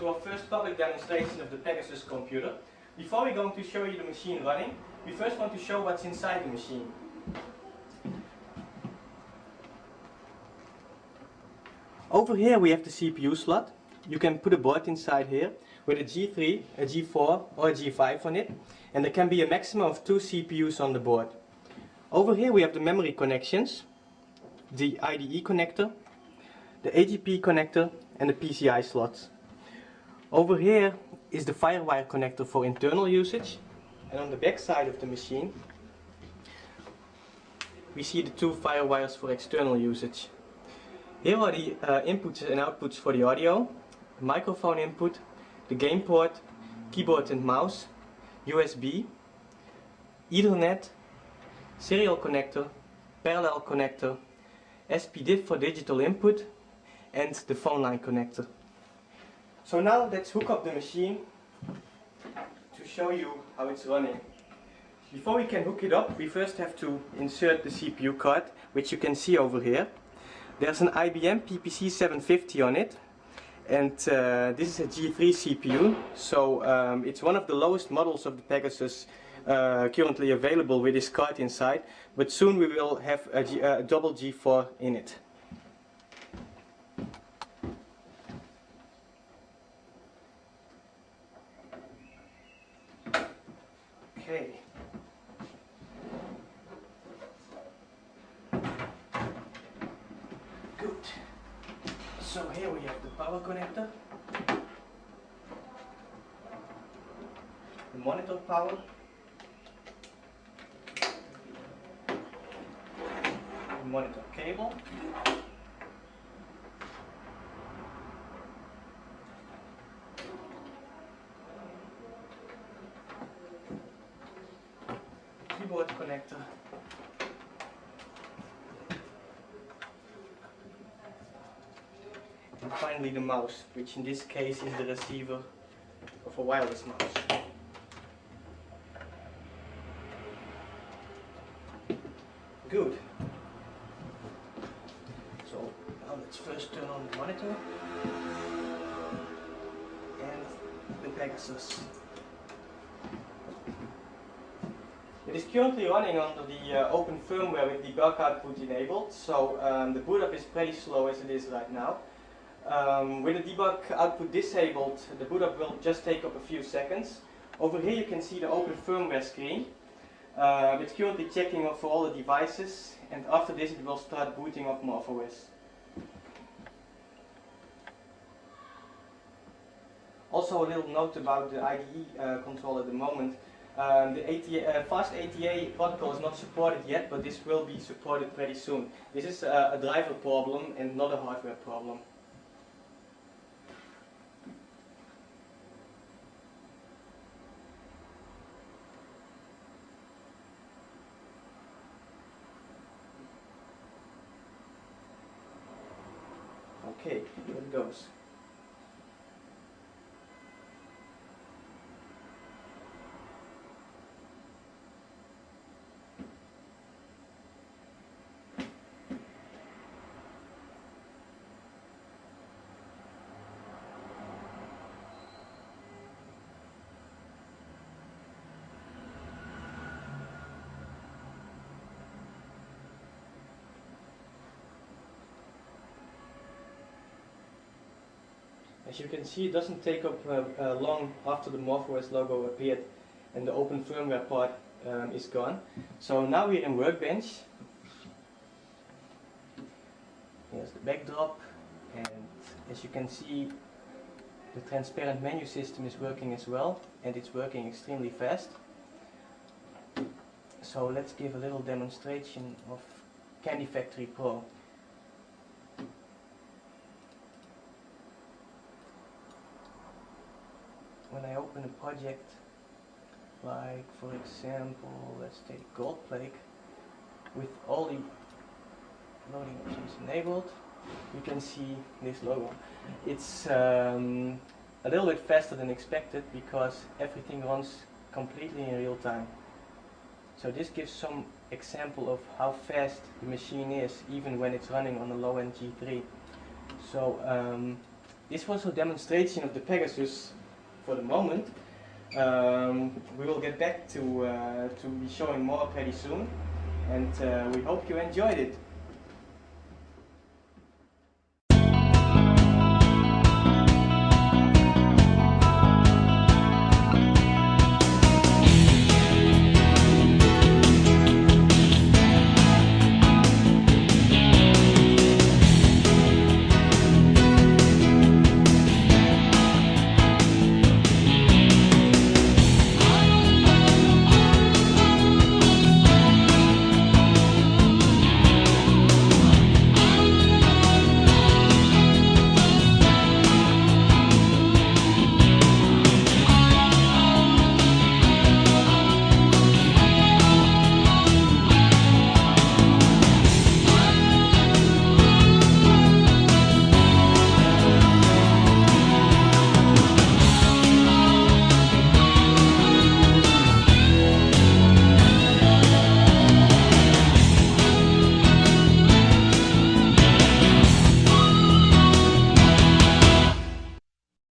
to our first public demonstration of the Pegasus computer. Before we're going to show you the machine running, we first want to show what's inside the machine. Over here we have the CPU slot. You can put a board inside here with a G3, a G4 or a G5 on it, and there can be a maximum of 2 CPUs on the board. Over here we have the memory connections, the IDE connector, the AGP connector and the PCI slots. Over here is the firewire connector for internal usage, and on the back side of the machine we see the 2 firewires for external usage. Here are the inputs and outputs for the audio, the microphone input, the game port, keyboard and mouse, USB, Ethernet, serial connector, parallel connector, SPDIF for digital input, and the phone line connector. So now let's hook up the machine to show you how it's running. Before we can hook it up, we first have to insert the CPU card, which you can see over here. There's an IBM PPC 750 on it, and this is a G3 CPU, so it's one of the lowest models of the Pegasus currently available with this card inside, but soon we will have a double G4 in it. Okay. Good. So here we have the power connector, the monitor power, the monitor cable, keyboard connector, and finally the mouse, which in this case is the receiver of a wireless mouse. Good. So now let's first turn on the monitor and the Pegasus. It is currently running under the open firmware with debug output enabled, so the boot up is pretty slow as it is right now. With the debug output disabled, the boot up will just take up a few seconds. Over here you can see the open firmware screen. It's currently checking for all the devices, and after this it will start booting up MorphOS. Also a little note about the IDE control at the moment. The fast ATA protocol is not supported yet, but this will be supported pretty soon. This is a driver problem and not a hardware problem. Okay, here it goes. As you can see, it doesn't take up long after the MorphOS logo appeared and the open firmware part is gone. So now we're in Workbench. Here's the backdrop, and as you can see, the transparent menu system is working as well, and it's working extremely fast. So let's give a little demonstration of Candy Factory Pro. When I open a project, like for example, let's take Goldplake, with all the loading options enabled, you can see this logo. It's a little bit faster than expected because everything runs completely in real time. So this gives some example of how fast the machine is, even when it's running on a low-end G3. So this was a demonstration of the Pegasus for the moment. We will get back to be showing more pretty soon, and we hope you enjoyed it.